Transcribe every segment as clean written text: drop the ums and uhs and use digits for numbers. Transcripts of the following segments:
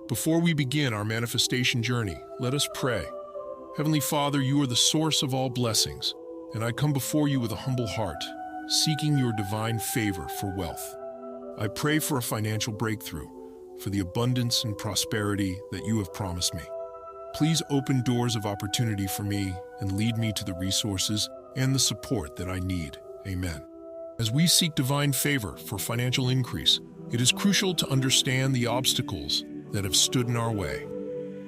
Before we begin our manifestation journey, let us pray. Heavenly Father, you are the source of all blessings, and I come before you with a humble heart, seeking your divine favor for wealth. I pray for a financial breakthrough, for the abundance and prosperity that you have promised me. Please open doors of opportunity for me and lead me to the resources and the support that I need. Amen. As we seek divine favor for financial increase, it is crucial to understand the obstacles that have stood in our way.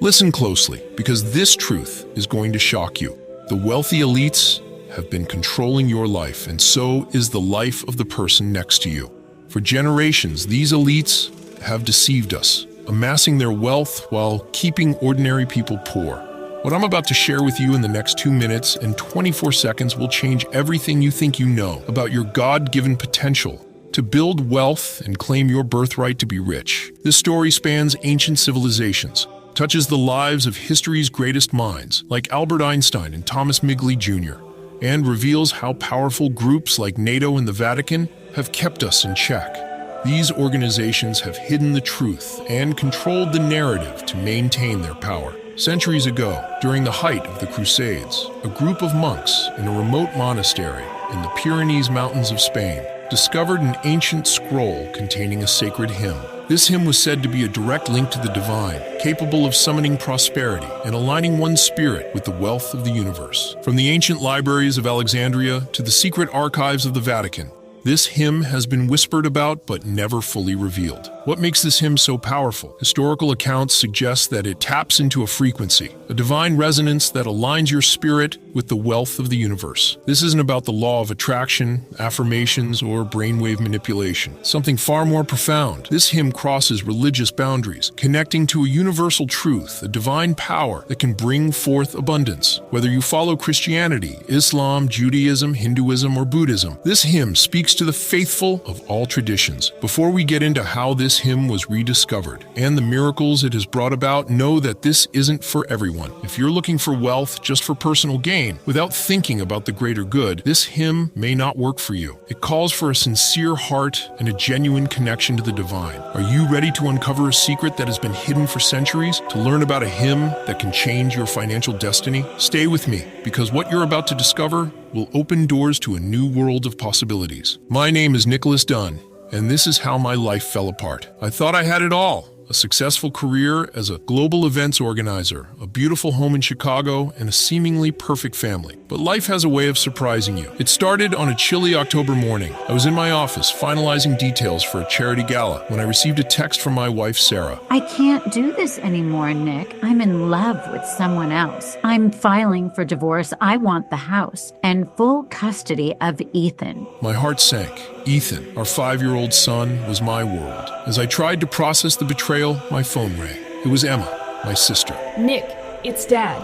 Listen closely, because this truth is going to shock you. The wealthy elites have been controlling your life, and so is the life of the person next to you. For generations, these elites have deceived us, amassing their wealth while keeping ordinary people poor. What I'm about to share with you in the next 2 minutes and 24 seconds will change everything you think you know about your God-given potential to build wealth and claim your birthright to be rich. This story spans ancient civilizations, touches the lives of history's greatest minds, like Albert Einstein and Thomas Migley Jr., and reveals how powerful groups like NATO and the Vatican have kept us in check. These organizations have hidden the truth and controlled the narrative to maintain their power. Centuries ago, during the height of the Crusades, a group of monks in a remote monastery in the Pyrenees Mountains of Spain discovered an ancient scroll containing a sacred hymn. This hymn was said to be a direct link to the divine, capable of summoning prosperity and aligning one's spirit with the wealth of the universe. From the ancient libraries of Alexandria to the secret archives of the Vatican, this hymn has been whispered about but never fully revealed. What makes this hymn so powerful? Historical accounts suggest that it taps into a frequency, a divine resonance that aligns your spirit with the wealth of the universe. This isn't about the law of attraction, affirmations, or brainwave manipulation. Something far more profound. This hymn crosses religious boundaries, connecting to a universal truth, a divine power that can bring forth abundance. Whether you follow Christianity, Islam, Judaism, Hinduism, or Buddhism, this hymn speaks to the faithful of all traditions. Before we get into how this hymn was rediscovered and the miracles it has brought about, know that this isn't for everyone. If you're looking for wealth just for personal gain, without thinking about the greater good, this hymn may not work for you. It calls for a sincere heart and a genuine connection to the divine. Are you ready to uncover a secret that has been hidden for centuries? To learn about a hymn that can change your financial destiny? Stay with me, because what you're about to discover will open doors to a new world of possibilities. My name is Nicholas Dunn, and this is how my life fell apart. I thought I had it all. A successful career as a global events organizer, a beautiful home in Chicago, and a seemingly perfect family. But life has a way of surprising you. It started on a chilly October morning. I was in my office finalizing details for a charity gala when I received a text from my wife, Sarah. I can't do this anymore, Nick. I'm in love with someone else. I'm filing for divorce. I want the house and full custody of Ethan. My heart sank. Ethan, our 5-year-old son, was my world. As I tried to process the betrayal, my phone rang. It was Emma, my sister. Nick, it's Dad.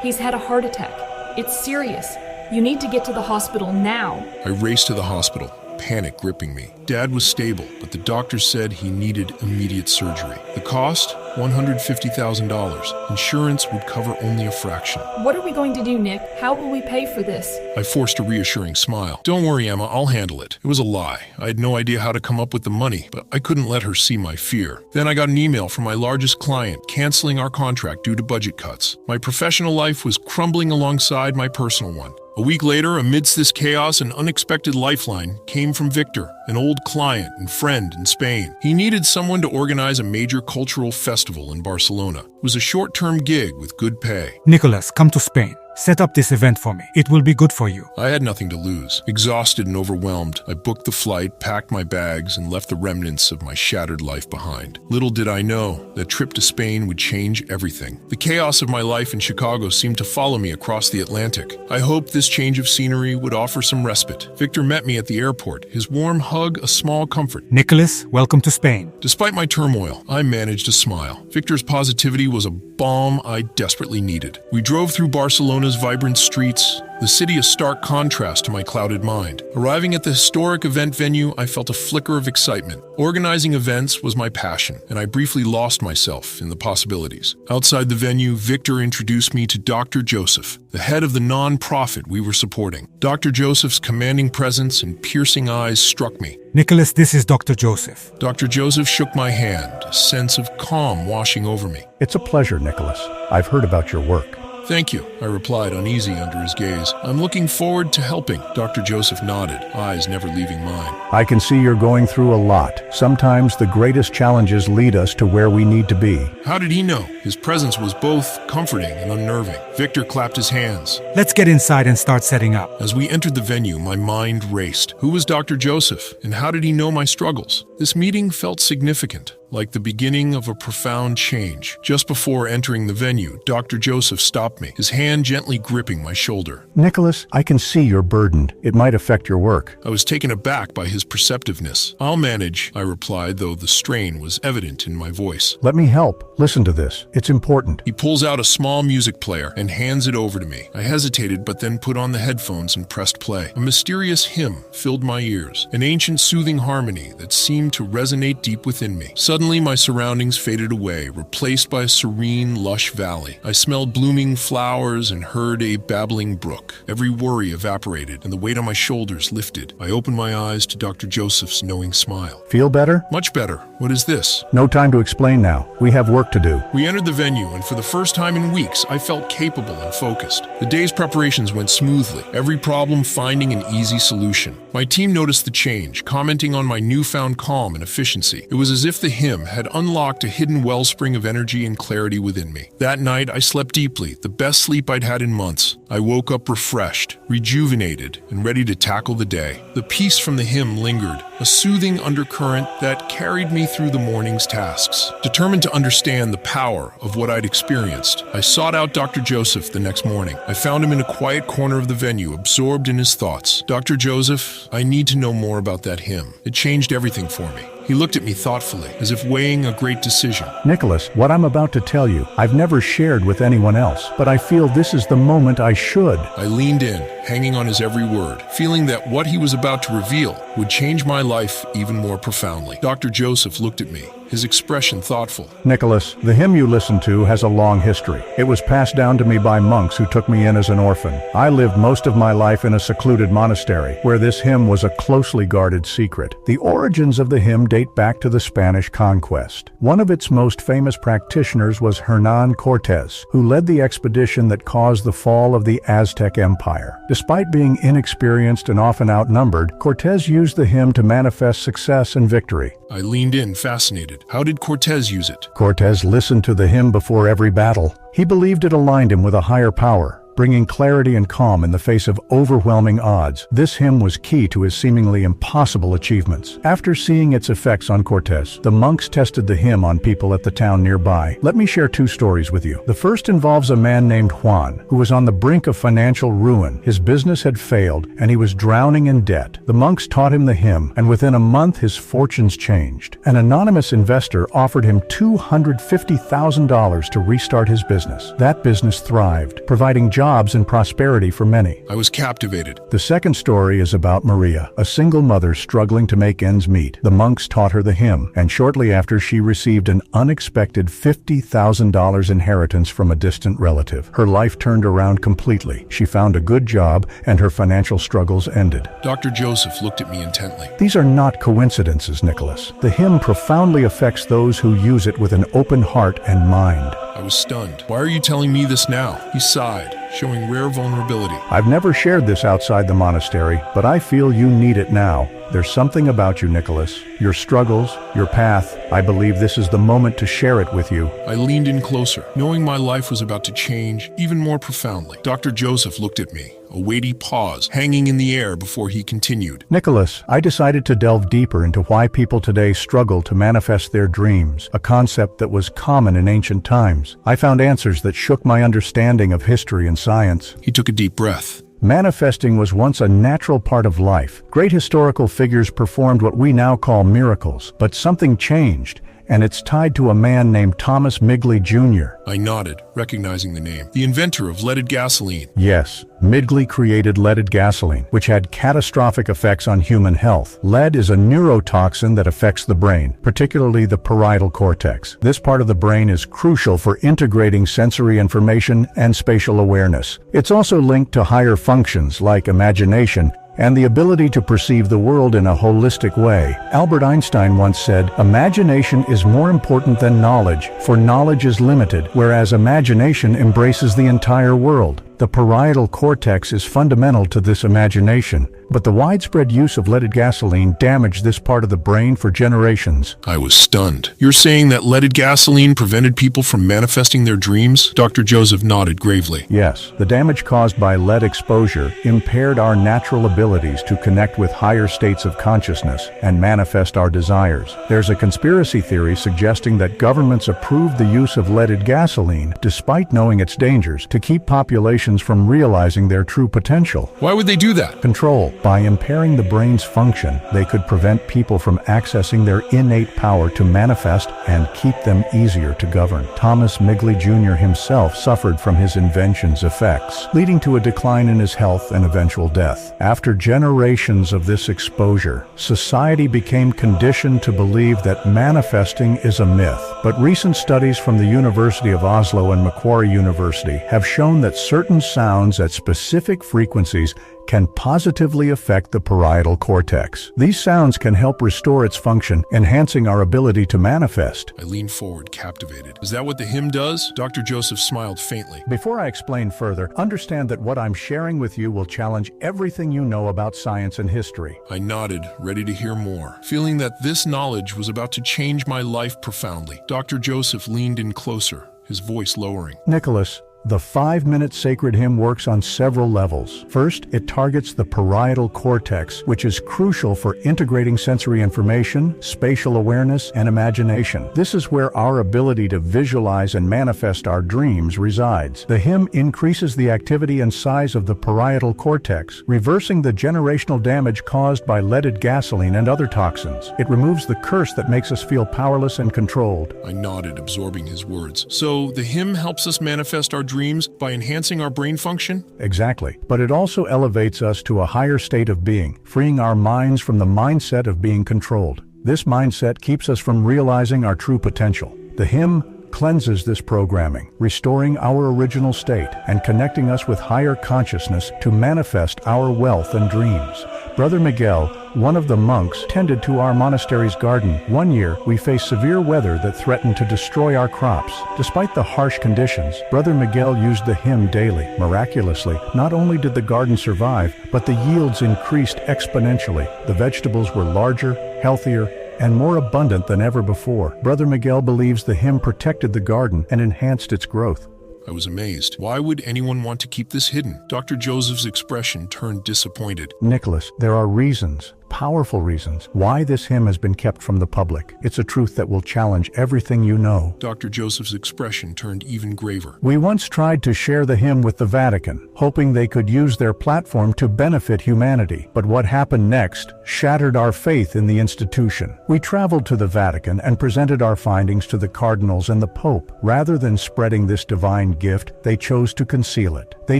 He's had a heart attack. It's serious. You need to get to the hospital now. I raced to the hospital, panic gripping me. Dad was stable, but the doctor said he needed immediate surgery. The cost? $150,000. Insurance would cover only a fraction. What are we going to do, Nick? How will we pay for this? I forced a reassuring smile. Don't worry, Emma, I'll handle it. It was a lie. I had no idea how to come up with the money, but I couldn't let her see my fear. Then I got an email from my largest client canceling our contract due to budget cuts. My professional life was crumbling alongside my personal one. A week later, amidst this chaos, an unexpected lifeline came from Victor, an old client and friend in Spain. He needed someone to organize a major cultural festival in Barcelona. It was a short-term gig with good pay. Nicholas, come to Spain. Set up this event for me. It will be good for you. I had nothing to lose. Exhausted and overwhelmed, I booked the flight, packed my bags, and left the remnants of my shattered life behind. Little did I know that trip to Spain would change everything. The chaos of my life in Chicago seemed to follow me across the Atlantic. I hoped this change of scenery would offer some respite. Victor met me at the airport, his warm hug a small comfort. Nicholas, welcome to Spain. Despite my turmoil, I managed to smile. Victor's positivity was a balm I desperately needed. We drove through Barcelona's vibrant streets, the city a stark contrast to my clouded mind. Arriving at the historic event venue, I felt a flicker of excitement. Organizing events was my passion, and I briefly lost myself in the possibilities. Outside the venue, Victor introduced me to Dr. Joseph, the head of the non-profit we were supporting. Dr. Joseph's commanding presence and piercing eyes struck me. Nicholas, this is Dr. Joseph. Dr. Joseph shook my hand, a sense of calm washing over me. It's a pleasure, Nicholas. I've heard about your work. Thank you, I replied, uneasy under his gaze. I'm looking forward to helping. Dr. Joseph nodded, eyes never leaving mine. I can see you're going through a lot. Sometimes the greatest challenges lead us to where we need to be. How did he know? His presence was both comforting and unnerving. Victor clapped his hands. Let's get inside and start setting up. As we entered the venue, my mind raced. Who was Dr. Joseph, and how did he know my struggles? This meeting felt significant, like the beginning of a profound change. Just before entering the venue, Dr. Joseph stopped me, his hand gently gripping my shoulder. Nicholas, I can see you're burdened. It might affect your work. I was taken aback by his perceptiveness. I'll manage, I replied, though the strain was evident in my voice. Let me help. Listen to this. It's important. He pulls out a small music player and hands it over to me. I hesitated, but then put on the headphones and pressed play. A mysterious hymn filled my ears, an ancient soothing harmony that seemed to resonate deep within me. Suddenly, my surroundings faded away, replaced by a serene, lush valley. I smelled blooming flowers and heard a babbling brook. Every worry evaporated, and the weight on my shoulders lifted. I opened my eyes to Dr. Joseph's knowing smile. Feel better? Much better. What is this? No time to explain now. We have work to do. We entered the venue, and for the first time in weeks, I felt capable and focused. The day's preparations went smoothly, every problem finding an easy solution. My team noticed the change, commenting on my newfound calm and efficiency. It was as if the hymn had unlocked a hidden wellspring of energy and clarity within me. That night, I slept deeply, the best sleep I'd had in months. I woke up refreshed, rejuvenated, and ready to tackle the day. The peace from the hymn lingered, a soothing undercurrent that carried me through the morning's tasks. Determined to understand the power of what I'd experienced, I sought out Dr. Joseph the next morning. I found him in a quiet corner of the venue, absorbed in his thoughts. Dr. Joseph, I need to know more about that hymn. It changed everything for me. He looked at me thoughtfully, as if weighing a great decision. Nicholas, what I'm about to tell you, I've never shared with anyone else, but I feel this is the moment I should. I leaned in, hanging on his every word, feeling that what he was about to reveal would change my life even more profoundly. Dr. Joseph looked at me, his expression thoughtful. Nicholas, the hymn you listen to has a long history. It was passed down to me by monks who took me in as an orphan. I lived most of my life in a secluded monastery, where this hymn was a closely guarded secret. The origins of the hymn date back to the Spanish Conquest. One of its most famous practitioners was Cortes, who led the expedition that caused the fall of the Aztec Empire. Despite being inexperienced and often outnumbered, Cortes used the hymn to manifest success and victory. I leaned in, fascinated. How did Cortes use it? Cortes listened to the hymn before every battle. He believed it aligned him with a higher power, bringing clarity and calm in the face of overwhelming odds. This hymn was key to his seemingly impossible achievements. After seeing its effects on Cortes, the monks tested the hymn on people at the town nearby. Let me share two stories with you. The first involves a man named Juan, who was on the brink of financial ruin. His business had failed, and he was drowning in debt. The monks taught him the hymn, and within a month his fortunes changed. An anonymous investor offered him $250,000 to restart his business. That business thrived, providing jobs and prosperity for many. I was captivated. The second story is about Maria, a single mother struggling to make ends meet. The monks taught her the hymn, and shortly after she received an unexpected $50,000 inheritance from a distant relative. Her life turned around completely. She found a good job, and her financial struggles ended. Dr. Joseph looked at me intently. These are not coincidences, Nicholas. The hymn profoundly affects those who use it with an open heart and mind. I was stunned. Why are you telling me this now? He sighed, showing rare vulnerability. I've never shared this outside the monastery, but I feel you need it now. There's something about you, Nicholas. Your struggles, your path. I believe this is the moment to share it with you. I leaned in closer, knowing my life was about to change even more profoundly. Dr. Joseph looked at me, a weighty pause hanging in the air before he continued. Nicholas, I decided to delve deeper into why people today struggle to manifest their dreams, a concept that was common in ancient times. I found answers that shook my understanding of history and science. He took a deep breath. Manifesting was once a natural part of life. Great historical figures performed what we now call miracles, but something changed. and it's tied to a man named Thomas Migley Jr. I nodded, recognizing the name. The inventor of leaded gasoline. Yes, Migley created leaded gasoline, which had catastrophic effects on human health. Lead is a neurotoxin that affects the brain, particularly the parietal cortex. This part of the brain is crucial for integrating sensory information and spatial awareness. It's also linked to higher functions like imagination and the ability to perceive the world in a holistic way. Albert Einstein once said, "Imagination is more important than knowledge, for knowledge is limited, whereas imagination embraces the entire world." The parietal cortex is fundamental to this imagination, but the widespread use of leaded gasoline damaged this part of the brain for generations. I was stunned. You're saying that leaded gasoline prevented people from manifesting their dreams? Dr. Joseph nodded gravely. Yes, the damage caused by lead exposure impaired our natural abilities to connect with higher states of consciousness and manifest our desires. There's a conspiracy theory suggesting that governments approved the use of leaded gasoline, despite knowing its dangers, to keep populations from realizing their true potential. Why would they do that? Control. By impairing the brain's function, they could prevent people from accessing their innate power to manifest and keep them easier to govern. Thomas Migley Jr. himself suffered from his invention's effects, leading to a decline in his health and eventual death. After generations of this exposure, society became conditioned to believe that manifesting is a myth. But recent studies from the University of Oslo and Macquarie University have shown that certain sounds at specific frequencies can positively affect the parietal cortex. These sounds can help restore its function, enhancing our ability to manifest. I leaned forward, captivated. Is that what the hymn does? Dr. Joseph smiled faintly. Before I explain further, understand that what I'm sharing with you will challenge everything you know about science and history. I nodded, ready to hear more, feeling that this knowledge was about to change my life profoundly. Dr. Joseph leaned in closer, his voice lowering. Nicholas, the 5-minute sacred hymn works on several levels. First, it targets the parietal cortex, which is crucial for integrating sensory information, spatial awareness, and imagination. This is where our ability to visualize and manifest our dreams resides. The hymn increases the activity and size of the parietal cortex, reversing the generational damage caused by leaded gasoline and other toxins. It removes the curse that makes us feel powerless and controlled. I nodded, absorbing his words. So, the hymn helps us manifest our dreams by enhancing our brain function? Exactly. But it also elevates us to a higher state of being, freeing our minds from the mindset of being controlled. This mindset keeps us from realizing our true potential. The hymn cleanses this programming, restoring our original state and connecting us with higher consciousness to manifest our wealth and dreams. Brother Miguel, one of the monks, tended to our monastery's garden. One year, we faced severe weather that threatened to destroy our crops. Despite the harsh conditions, Brother Miguel used the hymn daily. Miraculously, not only did the garden survive, but the yields increased exponentially. The vegetables were larger, healthier, and more abundant than ever before. Brother Miguel believes the hymn protected the garden and enhanced its growth. I was amazed. Why would anyone want to keep this hidden? Dr. Joseph's expression turned disappointed. Nicholas, there are reasons, powerful reasons, why this hymn has been kept from the public. It's a truth that will challenge everything you know. Dr. Joseph's expression turned even graver. We once tried to share the hymn with the Vatican, hoping they could use their platform to benefit humanity. But what happened next shattered our faith in the institution. We traveled to the Vatican and presented our findings to the cardinals and the Pope. Rather than spreading this divine gift, they chose to conceal it. They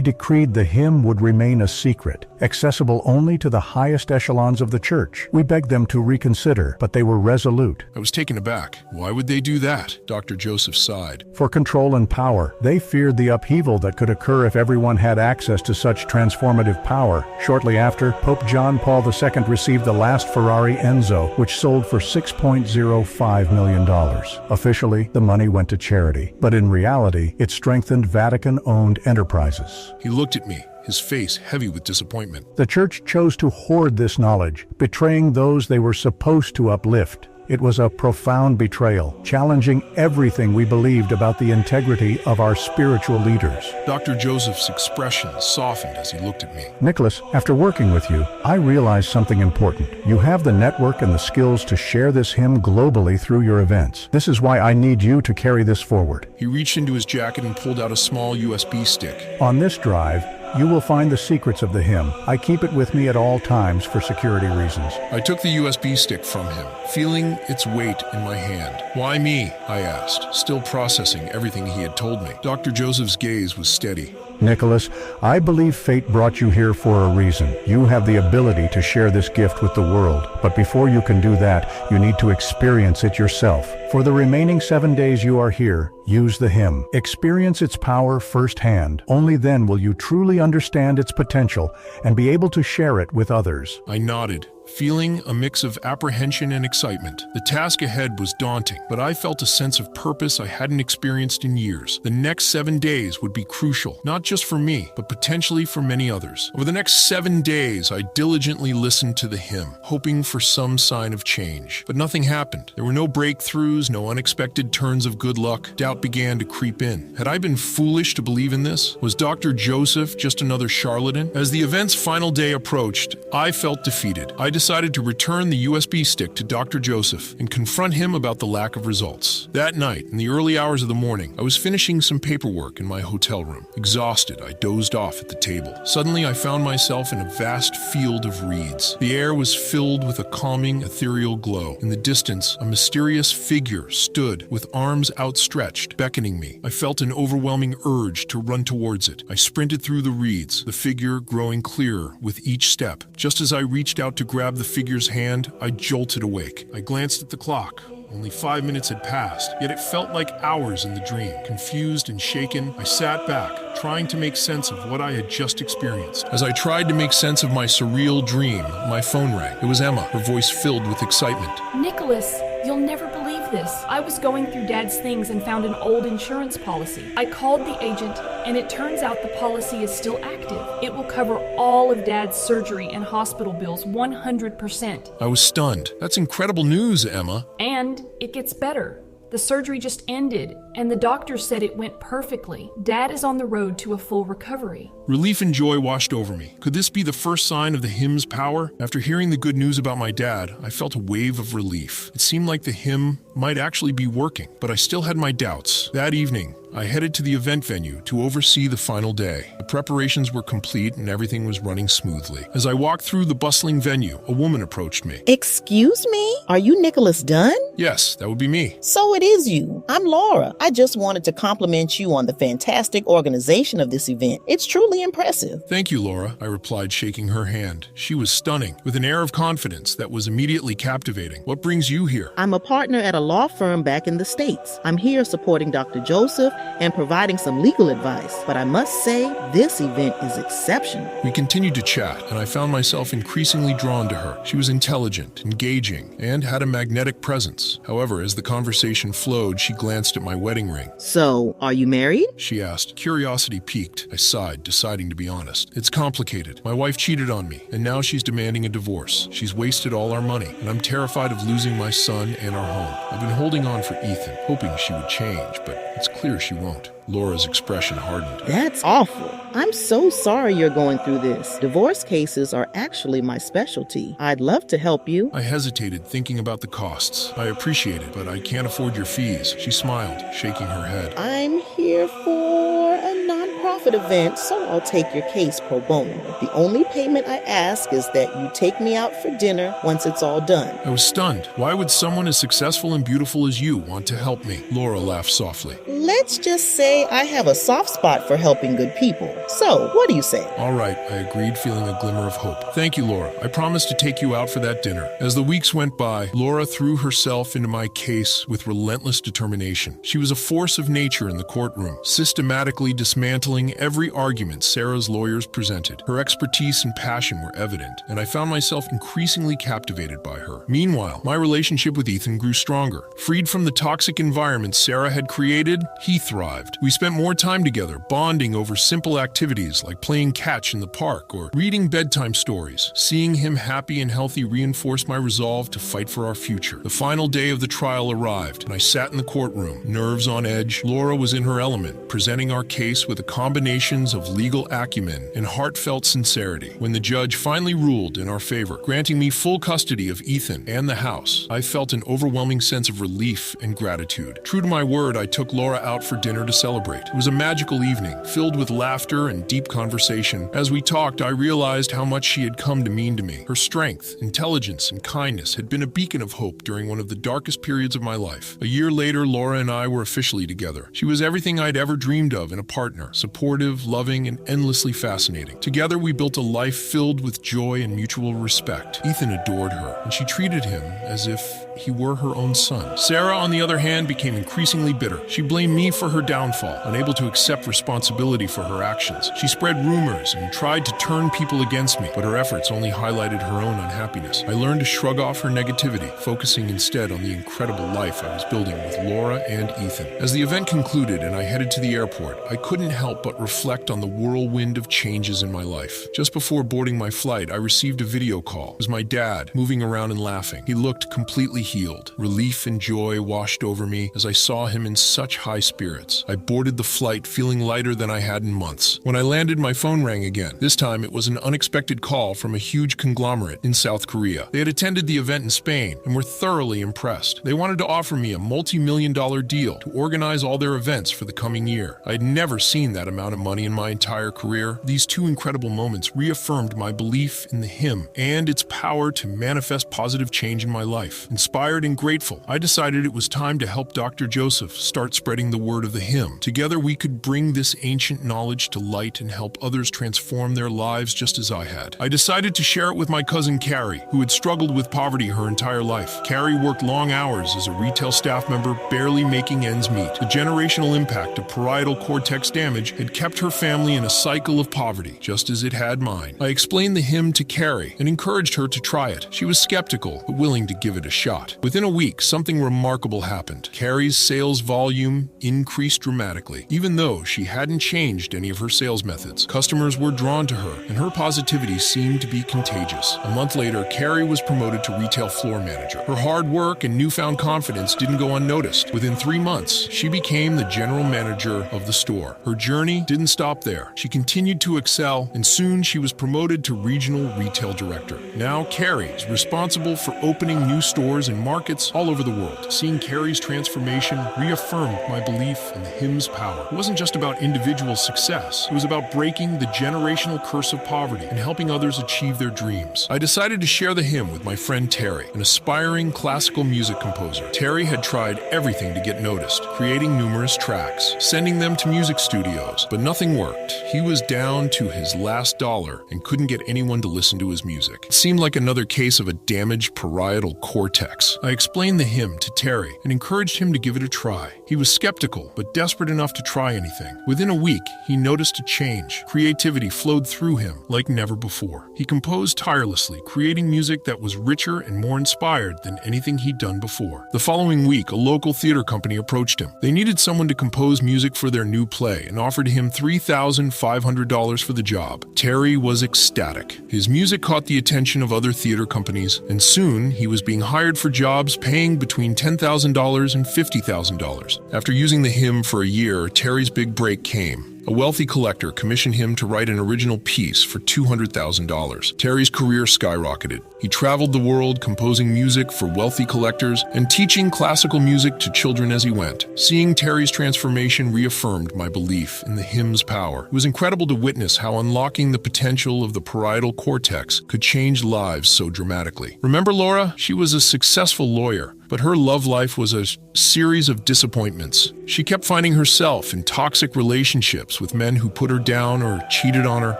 decreed the hymn would remain a secret, accessible only to the highest echelons of the church. We begged them to reconsider, but they were resolute. I was taken aback. Why would they do that? Dr. Joseph sighed. For control and power. They feared the upheaval that could occur if everyone had access to such transformative power. Shortly after, Pope John Paul II received the last Ferrari Enzo, which sold for $6.05 million. Officially, the money went to charity, but in reality, it strengthened Vatican-owned enterprises. He looked at me, his face heavy with disappointment. The church chose to hoard this knowledge, betraying those they were supposed to uplift. It was a profound betrayal, challenging everything we believed about the integrity of our spiritual leaders. Dr. Joseph's expression softened as he looked at me. Nicholas, after working with you, I realized something important. You have the network and the skills to share this hymn globally through your events. This is why I need you to carry this forward. He reached into his jacket and pulled out a small USB stick. On this drive, You will find the secrets of the hymn. I keep it with me at all times for security reasons. I took the USB stick from him, feeling its weight in my hand. Why me? I asked, still processing everything he had told me. Dr. Joseph's gaze was steady. Nicholas, I believe fate brought you here for a reason. You have the ability to share this gift with the world, but before you can do that, you need to experience it yourself. For the remaining 7 days you are here, use the hymn. Experience its power firsthand. Only then will you truly understand its potential and be able to share it with others. I nodded, feeling a mix of apprehension and excitement. The task ahead was daunting, but I felt a sense of purpose I hadn't experienced in years. The next 7 days would be crucial, not just for me, but potentially for many others. Over the next 7 days, I diligently listened to the hymn, hoping for some sign of change. But nothing happened. There were no breakthroughs, no unexpected turns of good luck. Doubt began to creep in. Had I been foolish to believe in this? Was Dr. Joseph just another charlatan? As the event's final day approached, I felt defeated. I decided to return the USB stick to Dr. Joseph and confront him about the lack of results. That night, in the early hours of the morning, I was finishing some paperwork in my hotel room. Exhausted, I dozed off at the table. Suddenly, I found myself in a vast field of reeds. The air was filled with a calming, ethereal glow. In the distance, a mysterious figure stood with arms outstretched, beckoning me. I felt an overwhelming urge to run towards it. I sprinted through the reeds, the figure growing clearer with each step. Just as I reached out to grab the figure's hand, I jolted awake. I glanced at the clock. Only 5 minutes had passed, yet it felt like hours in the dream. Confused and shaken, I sat back, trying to make sense of what I had just experienced. As I tried to make sense of my surreal dream, my phone rang. It was Emma, her voice filled with excitement. Nicholas, you'll never believe this. I was going through Dad's things and found an old insurance policy. I called the agent, and it turns out the policy is still active. It will cover all of Dad's surgery and hospital bills 100%. I was stunned. That's incredible news, Emma. And it gets better. The surgery just ended, and the doctor said it went perfectly. Dad is on the road to a full recovery. Relief and joy washed over me. Could this be the first sign of the hymn's power? After hearing the good news about my dad, I felt a wave of relief. It seemed like the hymn might actually be working, but I still had my doubts. That evening, I headed to the event venue to oversee the final day. The preparations were complete and everything was running smoothly. As I walked through the bustling venue, a woman approached me. Excuse me? Are you Nicholas Dunn? Yes, that would be me. So it is you. I'm Laura. I just wanted to compliment you on the fantastic organization of this event. It's truly impressive. Thank you, Laura, I replied, shaking her hand. She was stunning, with an air of confidence that was immediately captivating. What brings you here? I'm a partner at a law firm back in the States. I'm here supporting Dr. Joseph and providing some legal advice. But I must say, this event is exceptional. We continued to chat, and I found myself increasingly drawn to her. She was intelligent, engaging, and had a magnetic presence. However, as the conversation flowed, she glanced at my wedding ring. So, are you married? She asked. Curiosity piqued. I sighed, deciding to be honest. It's complicated. My wife cheated on me, and now she's demanding a divorce. She's wasted all our money, and I'm terrified of losing my son and our home. I've been holding on for Ethan, hoping she would change, but it's clear she won't. Laura's expression hardened. That's awful. I'm so sorry you're going through this. Divorce cases are actually my specialty. I'd love to help you. I hesitated, thinking about the costs. I appreciate it, but I can't afford your fees. She smiled, shaking her head. I'm here for a non-profit event, so I'll take your case pro bono. The only payment I ask is that you take me out for dinner once it's all done. I was stunned. Why would someone as successful and beautiful as you want to help me? Laura laughed softly. Let's just say I have a soft spot for helping good people. So, what do you say? All right, I agreed, feeling a glimmer of hope. Thank you, Laura. I promise to take you out for that dinner. As the weeks went by, Laura threw herself into my case with relentless determination. She was a force of nature in the courtroom, systematically dismantling every argument Sarah's lawyers presented. Her expertise and passion were evident, and I found myself increasingly captivated by her. Meanwhile, my relationship with Ethan grew stronger. Freed from the toxic environment Sarah had created, he thrived. We spent more time together, bonding over simple activities like playing catch in the park or reading bedtime stories. Seeing him happy and healthy reinforced my resolve to fight for our future. The final day of the trial arrived, and I sat in the courtroom, nerves on edge. Laura was in her element, presenting our case with a combinations of legal acumen and heartfelt sincerity. When the judge finally ruled in our favor, granting me full custody of Ethan and the house, I felt an overwhelming sense of relief and gratitude. True to my word, I took Laura out for dinner to celebrate. It was a magical evening, filled with laughter and deep conversation. As we talked, I realized how much she had come to mean to me. Her strength, intelligence, and kindness had been a beacon of hope during one of the darkest periods of my life. A year later, Laura and I were officially together. She was everything I'd ever dreamed of in a partner, supportive, loving, and endlessly fascinating. Together, we built a life filled with joy and mutual respect. Ethan adored her, and she treated him as if he were her own son. Sarah, on the other hand, became increasingly bitter. She blamed me for her downfall, unable to accept responsibility for her actions. She spread rumors and tried to turn people against me, but her efforts only highlighted her own unhappiness. I learned to shrug off her negativity, focusing instead on the incredible life I was building with Laura and Ethan. As the event concluded and I headed to the airport, I couldn't help but reflect on the whirlwind of changes in my life. Just before boarding my flight, I received a video call. It was my dad, moving around and laughing. He looked completely healed. Relief and joy washed over me as I saw him in such high spirits. I boarded the flight feeling lighter than I had in months. When I landed, my phone rang again. This time, it was an unexpected call from a huge conglomerate in South Korea. They had attended the event in Spain and were thoroughly impressed. They wanted to offer me a multi-million-dollar deal to organize all their events for the coming year. I had never seen that amount of money in my entire career. These two incredible moments reaffirmed my belief in the hymn and its power to manifest positive change in my life. Inspired and grateful, I decided it was time to help Dr. Joseph start spreading the word of the hymn. Together, we could bring this ancient knowledge to light and help others transform their lives just as I had. I decided to share it with my cousin Carrie, who had struggled with poverty her entire life. Carrie worked long hours as a retail staff member, barely making ends meet. The generational impact of parietal cortex damage had kept her family in a cycle of poverty, just as it had mine. I explained the hymn to Carrie and encouraged her to try it. She was skeptical, but willing to give it a shot. Within a week, something remarkable happened. Carrie's sales volume increased dramatically. Even though she hadn't changed any of her sales methods, customers were drawn to her, and her positivity seemed to be contagious. A month later, Carrie was promoted to retail floor manager. Her hard work and newfound confidence didn't go unnoticed. Within 3 months, she became the general manager of the store. Her journey didn't stop there. She continued to excel, and soon she was promoted to regional retail director. Now, Carrie is responsible for opening new stores in markets all over the world. Seeing Carrie's transformation reaffirmed my belief in the hymn's power. It wasn't just about individual success. It was about breaking the generational curse of poverty and helping others achieve their dreams. I decided to share the hymn with my friend Terry, an aspiring classical music composer. Terry had tried everything to get noticed, creating numerous tracks, sending them to music studios, but nothing worked. He was down to his last dollar and couldn't get anyone to listen to his music. It seemed like another case of a damaged parietal cortex. I explained the hymn to Terry and encouraged him to give it a try. He was skeptical, but desperate enough to try anything. Within a week, he noticed a change. Creativity flowed through him like never before. He composed tirelessly, creating music that was richer and more inspired than anything he'd done before. The following week, a local theater company approached him. They needed someone to compose music for their new play and offered him $3,500 for the job. Terry was ecstatic. His music caught the attention of other theater companies, and soon he was being hired for jobs paying between $10,000 and $50,000. After using the hymn for a year, Terry's big break came. A wealthy collector commissioned him to write an original piece for $200,000. Terry's career skyrocketed. He traveled the world composing music for wealthy collectors and teaching classical music to children as he went. Seeing Terry's transformation reaffirmed my belief in the hymn's power. It was incredible to witness how unlocking the potential of the parietal cortex could change lives so dramatically. Remember Laura? She was a successful lawyer, but her love life was a series of disappointments. She kept finding herself in toxic relationships with men who put her down or cheated on her.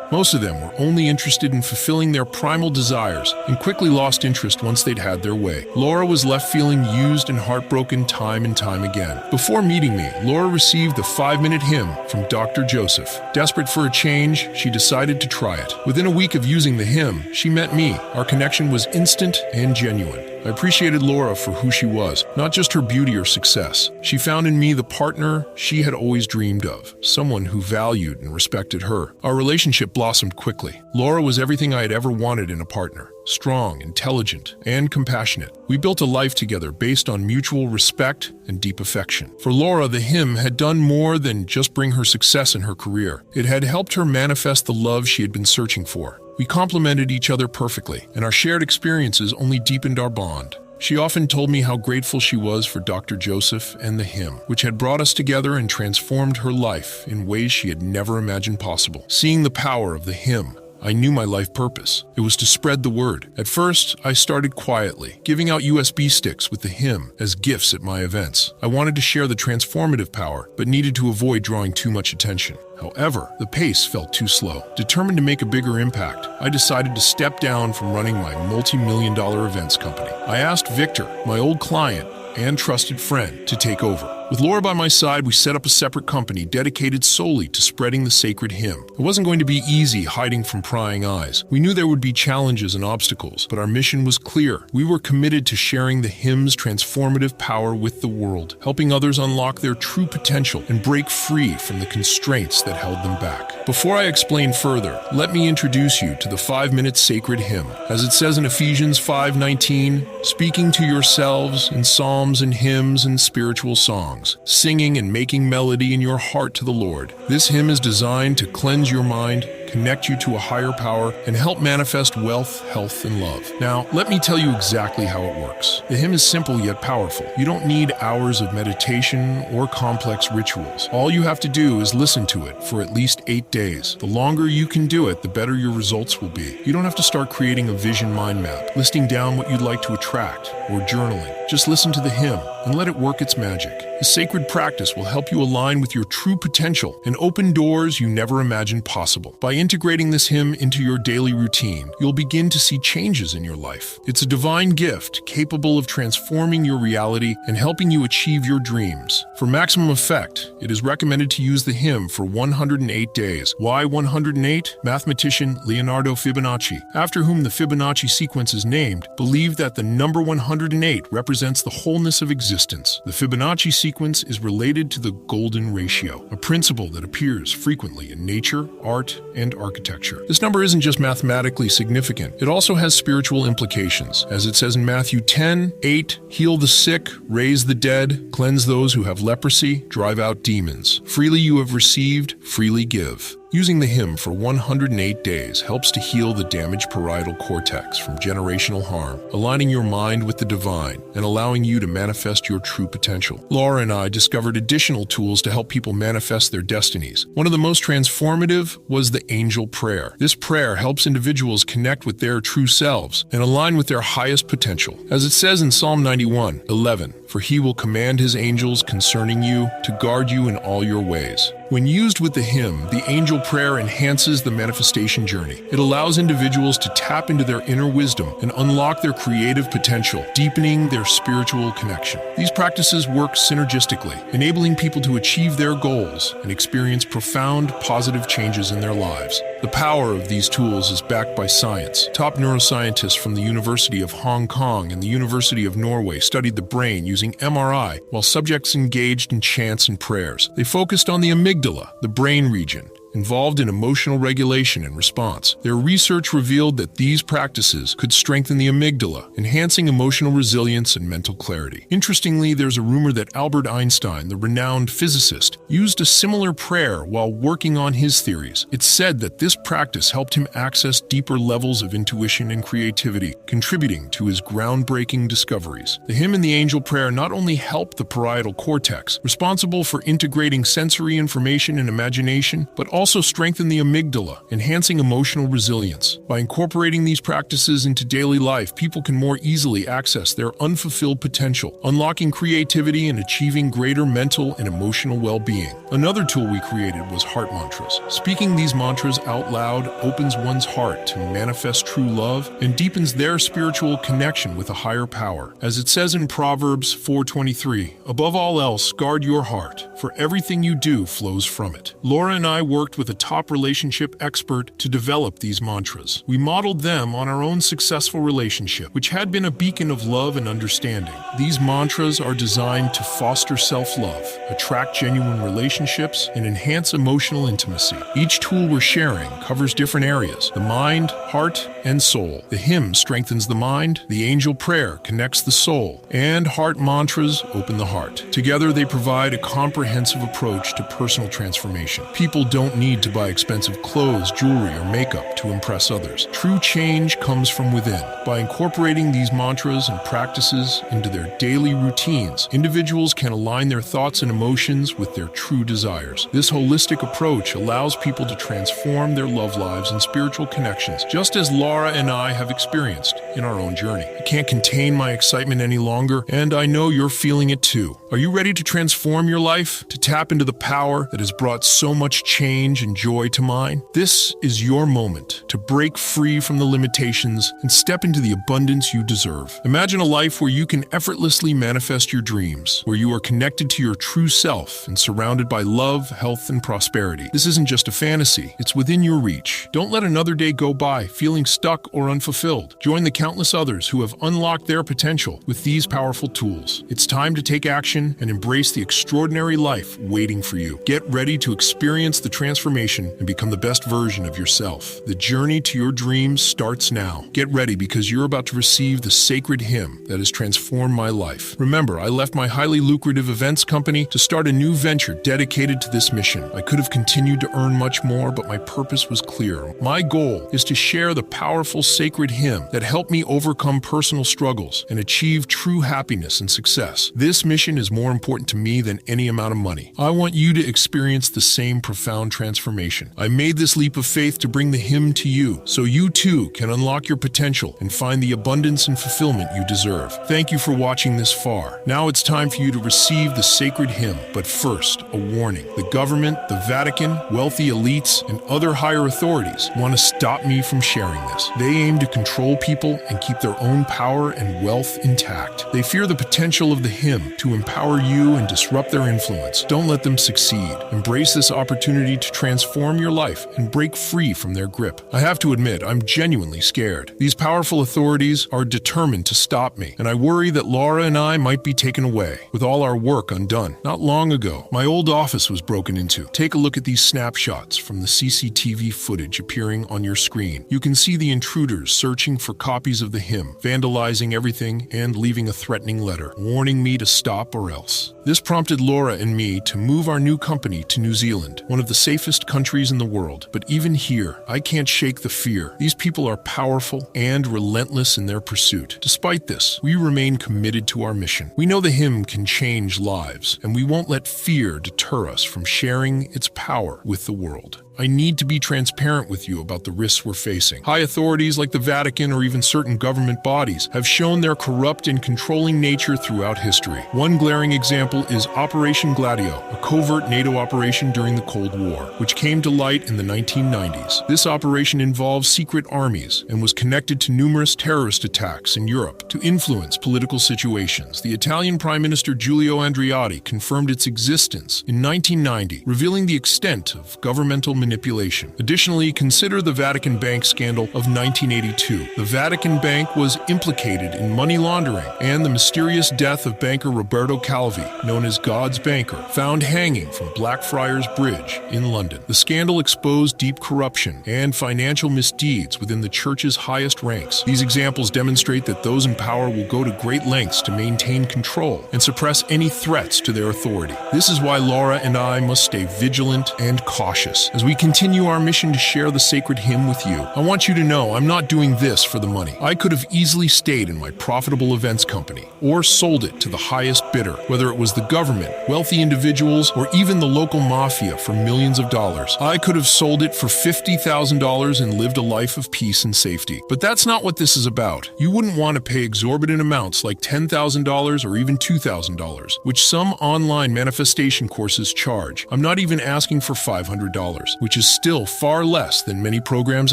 Most of them were only interested in fulfilling their primal desires and quickly lost interest once they'd had their way. Laura was left feeling used and heartbroken time and time again. Before meeting me, Laura received the 5-minute hymn from Dr. Joseph. Desperate for a change, she decided to try it. Within a week of using the hymn, she met me. Our connection was instant and genuine. I appreciated Laura for who she was, not just her beauty or success. She found in me the partner she had always dreamed of, someone who valued and respected her. Our relationship blossomed quickly. Laura was everything I had ever wanted in a partner. Strong, intelligent, and compassionate. We built a life together based on mutual respect and deep affection. For Laura, the hymn had done more than just bring her success in her career. It had helped her manifest the love she had been searching for. We complemented each other perfectly, and our shared experiences only deepened our bond. She often told me how grateful she was for Dr. Joseph and the hymn, which had brought us together and transformed her life in ways she had never imagined possible. Seeing the power of the hymn, I knew my life purpose. It was to spread the word. At first, I started quietly, giving out USB sticks with the hymn as gifts at my events. I wanted to share the transformative power, but needed to avoid drawing too much attention. However, the pace felt too slow. Determined to make a bigger impact, I decided to step down from running my multi-million-dollar events company. I asked Victor, my old client and trusted friend, to take over. With Laura by my side, we set up a separate company dedicated solely to spreading the sacred hymn. It wasn't going to be easy hiding from prying eyes. We knew there would be challenges and obstacles, but our mission was clear. We were committed to sharing the hymn's transformative power with the world, helping others unlock their true potential and break free from the constraints that held them back. Before I explain further, let me introduce you to the 5-minute sacred hymn. As it says in Ephesians 5:19, speaking to yourselves in psalms and hymns and spiritual songs, singing and making melody in your heart to the Lord. This hymn is designed to cleanse your mind, connect you to a higher power, and help manifest wealth, health, and love. Now, let me tell you exactly how it works. The hymn is simple yet powerful. You don't need hours of meditation or complex rituals. All you have to do is listen to it for at least 8 days. The longer you can do it, the better your results will be. You don't have to start creating a vision mind map, listing down what you'd like to attract, or journaling. Just listen to the hymn and let it work its magic. This sacred practice will help you align with your true potential and open doors you never imagined possible. By integrating this hymn into your daily routine, you'll begin to see changes in your life. It's a divine gift capable of transforming your reality and helping you achieve your dreams. For maximum effect, it is recommended to use the hymn for 108 days. Why 108? Mathematician Leonardo Fibonacci, after whom the Fibonacci sequence is named, believed that the number 108 represents the wholeness of existence. The Fibonacci sequence is related to the golden ratio, a principle that appears frequently in nature, art, and architecture. This number isn't just mathematically significant, it also has spiritual implications. As it says in Matthew 10:8, heal the sick, raise the dead, cleanse those who have leprosy, drive out demons. Freely you have received, freely give. Using the hymn for 108 days helps to heal the damaged parietal cortex from generational harm, aligning your mind with the divine and allowing you to manifest your true potential. Laura and I discovered additional tools to help people manifest their destinies. One of the most transformative was the angel prayer. This prayer helps individuals connect with their true selves and align with their highest potential. As it says in Psalm 91:11, for he will command his angels concerning you to guard you in all your ways. When used with the hymn, the angel prayer enhances the manifestation journey. It allows individuals to tap into their inner wisdom and unlock their creative potential, deepening their spiritual connection. These practices work synergistically, enabling people to achieve their goals and experience profound positive changes in their lives. The power of these tools is backed by science. Top neuroscientists from the University of Hong Kong and the University of Norway studied the brain using MRI while subjects engaged in chants and prayers. They focused on the amygdala, the brain region, involved in emotional regulation and response. Their research revealed that these practices could strengthen the amygdala, enhancing emotional resilience and mental clarity. Interestingly, there's a rumor that Albert Einstein, the renowned physicist, used a similar prayer while working on his theories. It's said that this practice helped him access deeper levels of intuition and creativity, contributing to his groundbreaking discoveries. The hymn and the angel prayer not only help the parietal cortex, responsible for integrating sensory information and imagination, but also strengthen the amygdala, enhancing emotional resilience. By incorporating these practices into daily life, people can more easily access their unfulfilled potential, unlocking creativity and achieving greater mental and emotional well-being. Another tool we created was heart mantras. Speaking these mantras out loud opens one's heart to manifest true love and deepens their spiritual connection with a higher power. As it says in Proverbs 4:23, above all else, guard your heart, for everything you do flows from it. Laura and I worked with a top relationship expert to develop these mantras. We modeled them on our own successful relationship, which had been a beacon of love and understanding. These mantras are designed to foster self-love, attract genuine relationships, and enhance emotional intimacy. Each tool we're sharing covers different areas: the mind, heart, and soul. The hymn strengthens the mind, the angel prayer connects the soul, and heart mantras open the heart. Together, they provide a comprehensive approach to personal transformation. People don't need to buy expensive clothes, jewelry, or makeup to impress others. True change comes from within. By incorporating these mantras and practices into their daily routines, individuals can align their thoughts and emotions with their true desires. This holistic approach allows people to transform their love lives and spiritual connections, just as Laura and I have experienced in our own journey. I can't contain my excitement any longer, and I know you're feeling it too. Are you ready to transform your life, to tap into the power that has brought so much change and joy to mine? This is your moment to break free from the limitations and step into the abundance you deserve. Imagine a life where you can effortlessly manifest your dreams, where you are connected to your true self and surrounded by love, health, and prosperity. This isn't just a fantasy, it's within your reach. Don't let another day go by feeling stuck or unfulfilled. Join the countless others who have unlocked their potential with these powerful tools. It's time to take action and embrace the extraordinary life waiting for you. Get ready to experience the transformation and become the best version of yourself. The journey to your dreams starts now. Get ready because you're about to receive the sacred hymn that has transformed my life. Remember, I left my highly lucrative events company to start a new venture dedicated to this mission. I could have continued to earn much more, but my purpose was clear. My goal is to share the powerful sacred hymn that helped me overcome personal struggles and achieve true happiness and success. This mission is more important to me than any amount of money. I want you to experience the same profound transformation. I made this leap of faith to bring the hymn to you, so you too can unlock your potential and find the abundance and fulfillment you deserve. Thank you for watching this far. Now it's time for you to receive the sacred hymn. But first, a warning. The government, the Vatican, wealthy elites, and other higher authorities want to stop me from sharing this. They aim to control people and keep their own power and wealth intact. They fear the potential of the hymn to empower you and disrupt their influence. Don't let them succeed. Embrace this opportunity to transform your life and break free from their grip. I have to admit, I'm genuinely scared. These powerful authorities are determined to stop me, and I worry that Laura and I might be taken away, with all our work undone. Not long ago, my old office was broken into. Take a look at these snapshots from the CCTV footage appearing on your screen. You can see the intruders searching for copies of the hymn, vandalizing everything, and leaving a threatening letter, warning me to stop or else. This prompted Laura and me to move our new company to New Zealand, one of the safest countries in the world. But even here, I can't shake the fear. These people are powerful and relentless in their pursuit. Despite this, we remain committed to our mission. We know the hymn can change lives, and we won't let fear deter us from sharing its power with the world. I need to be transparent with you about the risks we're facing. High authorities like the Vatican or even certain government bodies have shown their corrupt and controlling nature throughout history. One glaring example is Operation Gladio, a covert NATO operation during the Cold War, which came to light in the 1990s. This operation involved secret armies and was connected to numerous terrorist attacks in Europe to influence political situations. The Italian Prime Minister Giulio Andreotti confirmed its existence in 1990, revealing the extent of governmental manipulation. Additionally, consider the Vatican Bank scandal of 1982. The Vatican Bank was implicated in money laundering, and the mysterious death of banker Roberto Calvi, known as God's banker, found hanging from Blackfriars Bridge in London. The scandal exposed deep corruption and financial misdeeds within the church's highest ranks. These examples demonstrate that those in power will go to great lengths to maintain control and suppress any threats to their authority. This is why Laura and I must stay vigilant and cautious as we continue our mission to share the sacred hymn with you. I want you to know I'm not doing this for the money. I could have easily stayed in my profitable events company or sold it to the highest bidder, whether it was the government, wealthy individuals, or even the local mafia for millions of dollars. I could have sold it for $50,000 and lived a life of peace and safety. But that's not what this is about. You wouldn't want to pay exorbitant amounts like $10,000 or even $2,000, which some online manifestation courses charge. I'm not even asking for $500, which is still far less than many programs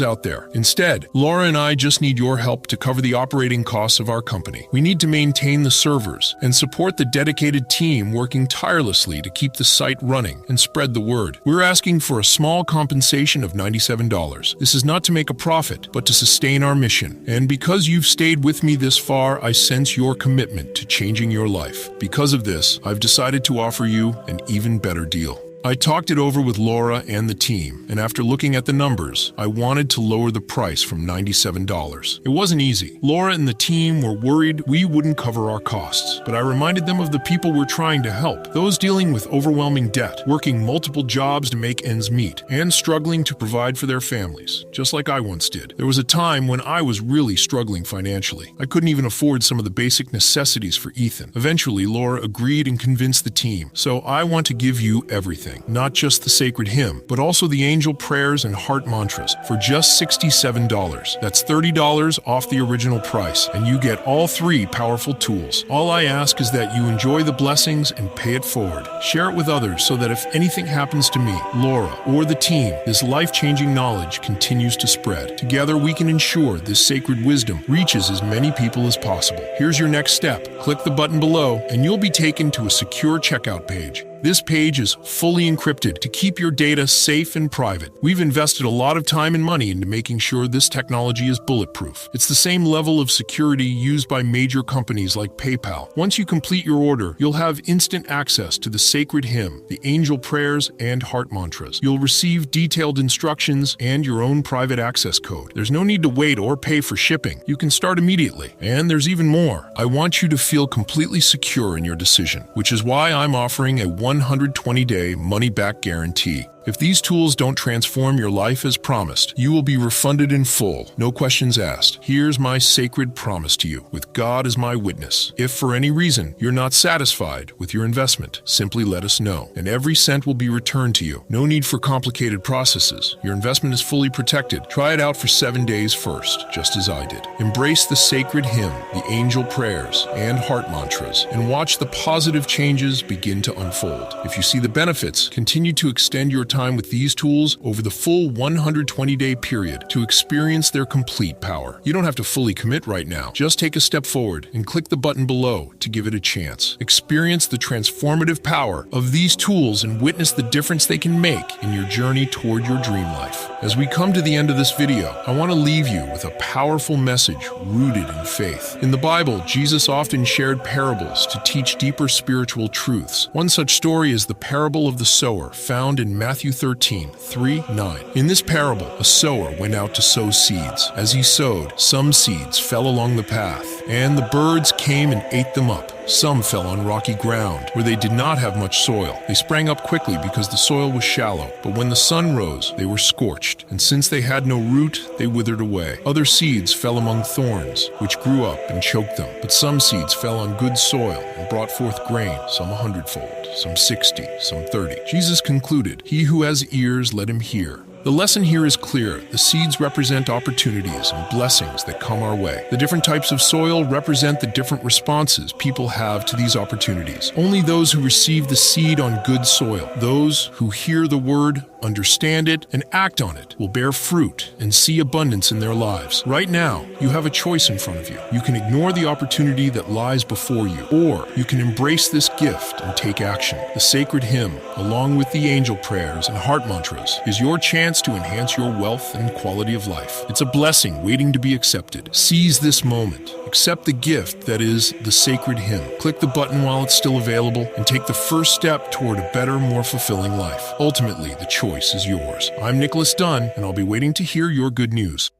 out there. Instead, Laura and I just need your help to cover the operating costs of our company. We need to maintain the servers and support the dedicated team working tirelessly to keep the site running and spread the word. We're asking for a small compensation of $97. This is not to make a profit, but to sustain our mission. And because you've stayed with me this far, I sense your commitment to changing your life. Because of this, I've decided to offer you an even better deal. I talked it over with Laura and the team, and after looking at the numbers, I wanted to lower the price from $97. It wasn't easy. Laura and the team were worried we wouldn't cover our costs, but I reminded them of the people we're trying to help, those dealing with overwhelming debt, working multiple jobs to make ends meet, and struggling to provide for their families, just like I once did. There was a time when I was really struggling financially. I couldn't even afford some of the basic necessities for Ethan. Eventually, Laura agreed and convinced the team, so I want to give you everything. Not just the sacred hymn, but also the angel prayers and heart mantras for just $67. That's $30 off the original price, and you get all 3 powerful tools. All I ask is that you enjoy the blessings and pay it forward. Share it with others so that if anything happens to me, Laura, or the team, this life-changing knowledge continues to spread. Together, we can ensure this sacred wisdom reaches as many people as possible. Here's your next step. Click the button below, and you'll be taken to a secure checkout page. This page is fully encrypted to keep your data safe and private. We've invested a lot of time and money into making sure this technology is bulletproof. It's the same level of security used by major companies like PayPal. Once you complete your order, you'll have instant access to the sacred hymn, the angel prayers, and heart mantras. You'll receive detailed instructions and your own private access code. There's no need to wait or pay for shipping. You can start immediately. And there's even more. I want you to feel completely secure in your decision, which is why I'm offering a 120-day money-back guarantee. If these tools don't transform your life as promised, you will be refunded in full, no questions asked. Here's my sacred promise to you, with God as my witness. If for any reason you're not satisfied with your investment, simply let us know, and every cent will be returned to you. No need for complicated processes. Your investment is fully protected. Try it out for 7 days first, just as I did. Embrace the sacred hymn, the angel prayers, and heart mantras, and watch the positive changes begin to unfold. If you see the benefits, continue to extend your time with these tools over the full 120-day period to experience their complete power. You don't have to fully commit right now. Just take a step forward and click the button below to give it a chance. Experience the transformative power of these tools and witness the difference they can make in your journey toward your dream life. As we come to the end of this video, I want to leave you with a powerful message rooted in faith. In the Bible, Jesus often shared parables to teach deeper spiritual truths. One such story is the parable of the sower, found in Matthew 13:3-9. In this parable, a sower went out to sow seeds. As he sowed, some seeds fell along the path, and the birds came and ate them up. Some fell on rocky ground, where they did not have much soil. They sprang up quickly because the soil was shallow, but when the sun rose, they were scorched, and since they had no root, they withered away. Other seeds fell among thorns, which grew up and choked them. But some seeds fell on good soil and brought forth grain, some 100-fold, some 60, some 30. Jesus concluded, "He who has ears, let him hear." The lesson here is clear. The seeds represent opportunities and blessings that come our way. The different types of soil represent the different responses people have to these opportunities. Only those who receive the seed on good soil, those who hear the word, understand it, and act on it, will bear fruit and see abundance in their lives. Right now, you have a choice in front of you. You can ignore the opportunity that lies before you, or you can embrace this gift and take action. The sacred hymn, along with the angel prayers and heart mantras, is your chance to enhance your wealth and quality of life. It's a blessing waiting to be accepted. Seize this moment. Accept the gift that is the sacred hymn. Click the button while it's still available and take the first step toward a better, more fulfilling life. Ultimately, the choice is yours. I'm Nicholas Dunn, and I'll be waiting to hear your good news.